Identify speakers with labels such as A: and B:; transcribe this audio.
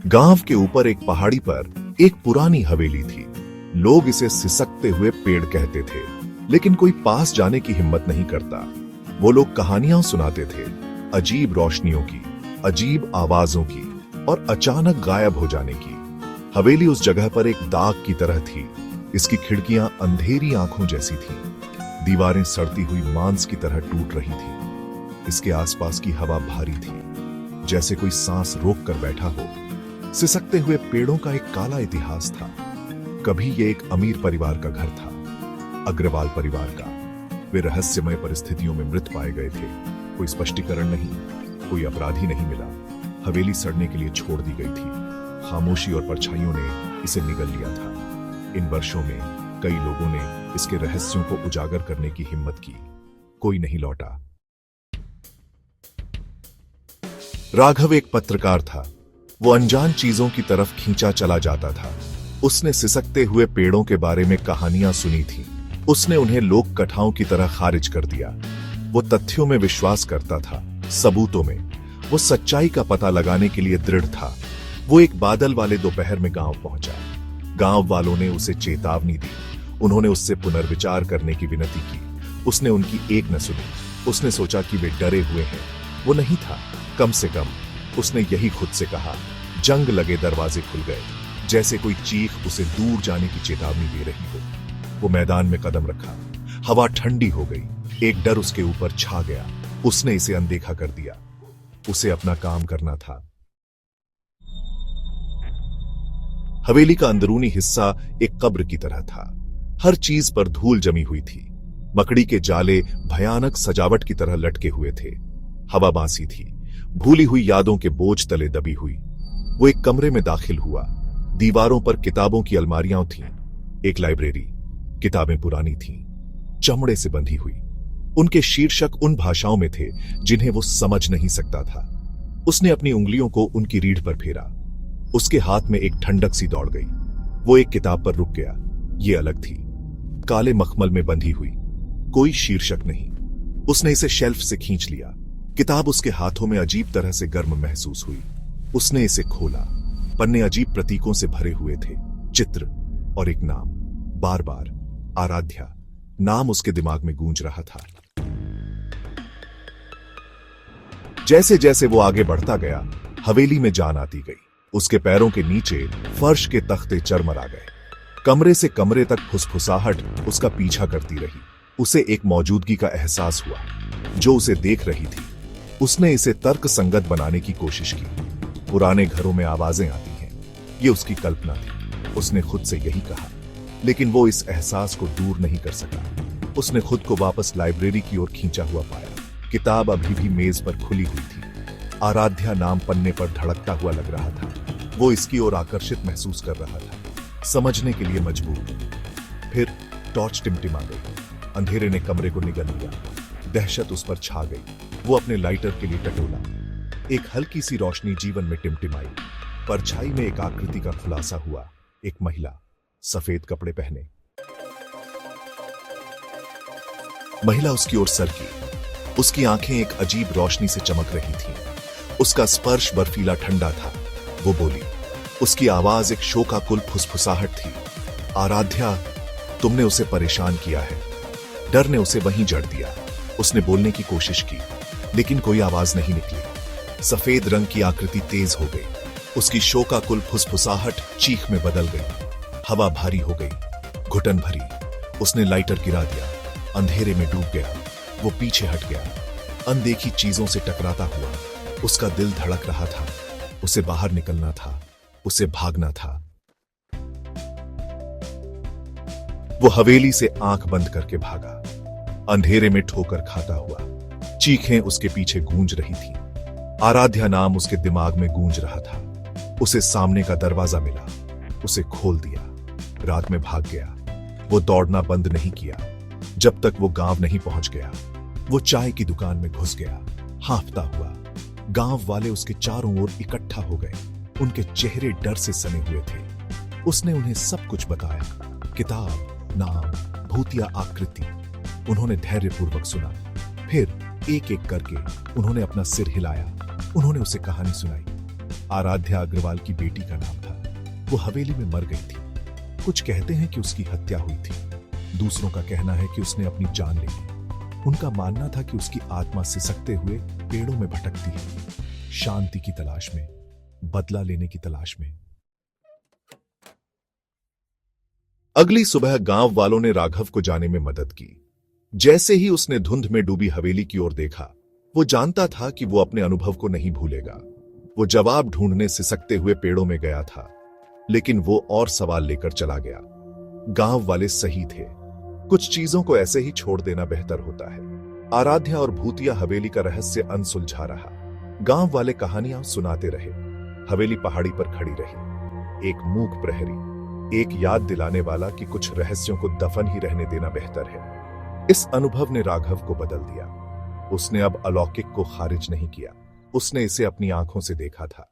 A: गांव के ऊपर एक पहाड़ी पर एक पुरानी हवेली थी। लोग इसे सिसकते हुए पेड़ कहते थे, लेकिन कोई पास जाने की हिम्मत नहीं करता। वो लोग कहानियां सुनाते थे, अजीब रोशनियों की, अजीब आवाजों की और अचानक गायब हो जाने की। हवेली उस जगह पर एक दाग की तरह थी। इसकी खिड़कियां अंधेरी आंखों जैसी थीं, दीवारें सड़ती हुई मांस की तरह टूट रही थी। इसके आसपास की हवा भारी थी, जैसे कोई सांस रोक कर बैठा हो। सिसकते हुए पेड़ों का एक काला इतिहास था। कभी ये एक अमीर परिवार का घर था, अग्रवाल परिवार का। वे रहस्यमय परिस्थितियों में मृत पाए गए थे। कोई स्पष्टीकरण नहीं, कोई अपराधी नहीं मिला। हवेली सड़ने के लिए छोड़ दी गई थी। खामोशी और परछाइयों ने इसे निगल लिया था। इन वर्षों में कई लोगों ने इसके रहस्यों को उजागर करने की हिम्मत की, कोई नहीं लौटा। राघव एक पत्रकार था। वो अनजान चीजों की तरफ खींचा चला जाता था। उसने सिसकते हुए पेड़ों के बारे में कहानियां सुनी थी। उसने उन्हें लोक कथाओं की तरह खारिज कर दिया। वो तथ्यों में विश्वास करता था, सबूतों में। वो सच्चाई का पता लगाने के लिए दृढ़ था। वो एक बादल वाले दोपहर में गांव पहुंचा। गांव वालों ने उसे चेतावनी दी। उन्होंने उससे पुनर्विचार करने की विनती की। उसने उनकी एक न सुनी। उसने सोचा कि वे डरे हुए हैं। वो नहीं था। कम से कम उसने यही खुद से कहा। जंग लगे दरवाजे खुल गए, जैसे कोई चीख उसे दूर जाने की चेतावनी दे रही हो। वो मैदान में कदम रखा। हवा ठंडी हो गई। एक डर उसके ऊपर छा गया। उसने इसे अनदेखा कर दिया। उसे अपना काम करना था। हवेली का अंदरूनी हिस्सा एक कब्र की तरह था। हर चीज पर धूल जमी हुई थी। मकड़ी के जाले भयानक सजावट की तरह लटके हुए थे। हवा बांसी थी, भूली हुई यादों के बोझ तले दबी हुई। वो एक कमरे में दाखिल हुआ। दीवारों पर किताबों की अलमारियां थीं। एक लाइब्रेरी। किताबें पुरानी थीं, चमड़े से बंधी हुई। उनके शीर्षक उन भाषाओं में थे जिन्हें वो समझ नहीं सकता था। उसने अपनी उंगलियों को उनकी रीढ़ पर फेरा। उसके हाथ में एक ठंडक सी दौड़ गई। वो एक किताब पर रुक गया। ये अलग थी, काले मखमल में बंधी हुई, कोई शीर्षक नहीं। उसने इसे शेल्फ से खींच लिया। किताब उसके हाथों में अजीब तरह से गर्म महसूस हुई। उसने इसे खोला। पन्ने अजीब प्रतीकों से भरे हुए थे, चित्र और एक नाम, बार बार आराध्या। नाम उसके दिमाग में गूंज रहा था। जैसे जैसे वो आगे बढ़ता गया, हवेली में जान आती गई। उसके पैरों के नीचे फर्श के तख्ते चरमरा गए। कमरे से कमरे तक फुसफुसाहट उसका पीछा करती रही। उसे एक मौजूदगी का एहसास हुआ जो उसे देख रही थी। उसने इसे तर्क संगत बनाने की कोशिश की। पुराने घरों में आवाजें आती हैं, ये उसकी कल्पना थी। उसने खुद से यही कहा, लेकिन वो इस एहसास को दूर नहीं कर सका। उसने खुद को वापस लाइब्रेरी की ओर खींचा हुआ पाया। किताब अभी भी मेज पर खुली हुई थी। आराध्या नाम पन्ने पर धड़कता हुआ लग रहा था। वो इसकी ओर आकर्षित महसूस कर रहा था, समझने के लिए मजबूर। फिर टॉर्च टिमटिमा गई। अंधेरे ने कमरे को निगल लिया। दहशत उस पर छा गई। वो अपने लाइटर के लिए टटोला। एक हल्की सी रोशनी जीवन में टिमटिमाई। परछाई में एक आकृति का खुलासा हुआ। एक महिला, सफेद कपड़े पहने। महिला उसकी ओर सरकी। उसकी आंखें एक अजीब रोशनी से चमक रही थीं। उसका स्पर्श बर्फीला ठंडा था। वो बोली। उसकी आवाज एक शोकाकुल फुसफुसाहट थी। आराध्या, तुमने उसे परेशान किया है। डर ने उसे वहीं जड़ दिया। उसने बोलने की कोशिश की, लेकिन कोई आवाज नहीं निकली। सफेद रंग की आकृति तेज हो गई। उसकी शोकाकुल फुसफुसाहट चीख में बदल गई। हवा भारी हो गई, घुटन भरी। उसने लाइटर गिरा दिया। अंधेरे में डूब गया। वो पीछे हट गया, अनदेखी चीजों से टकराता हुआ। उसका दिल धड़क रहा था। उसे बाहर निकलना था, उसे भागना था। वो हवेली से आंख बंद करके भागा, अंधेरे में ठोकर खाता हुआ। चीखें उसके पीछे गूंज रही थीं। आराध्या नाम उसके दिमाग में गूंज रहा था। उसे सामने का दरवाजा मिला। उसे खोल दिया। रात में भाग गया। वो दौड़ना बंद नहीं किया जब तक वो गांव नहीं पहुंच गया। वो चाय की दुकान में घुस गया, हांफता हुआ। गांव वाले उसके चारों ओर इकट्ठा हो गए। उनके चेहरे डर से सने हुए थे। उसने उन्हें सब कुछ बताया, किताब, नाम, भूतिया आकृति। उन्होंने धैर्यपूर्वक सुना। फिर एक एक करके उन्होंने अपना सिर हिलाया। उन्होंने उसे कहानी सुनाई। आराध्या अग्रवाल की बेटी का नाम था। वो हवेली में मर गई थी। कुछ कहते हैं कि उसकी हत्या हुई थी, दूसरों का कहना है कि उसने अपनी जान ले ली। उनका मानना था कि उसकी आत्मा सिसकते हुए पेड़ों में भटकती है, शांति की तलाश में, बदला लेने की तलाश में। अगली सुबह गांव वालों ने राघव को जाने में मदद की। जैसे ही उसने धुंध में डूबी हवेली की ओर देखा, वो जानता था कि वो अपने अनुभव को नहीं भूलेगा। वो जवाब ढूंढने सिसकते हुए पेड़ों में गया था, लेकिन वो और सवाल लेकर चला गया। गांव वाले सही थे, कुछ चीजों को ऐसे ही छोड़ देना बेहतर होता है। आराध्या और भूतिया हवेली का रहस्य अनसुलझा रहा। गांव वाले कहानियां सुनाते रहे। हवेली पहाड़ी पर खड़ी रही, एक मूक प्रहरी, एक याद दिलाने वाला कि कुछ रहस्यों को दफन ही रहने देना बेहतर है। इस अनुभव ने राघव को बदल दिया। उसने अब अलौकिक को खारिज नहीं किया, उसने इसे अपनी आंखों से देखा था।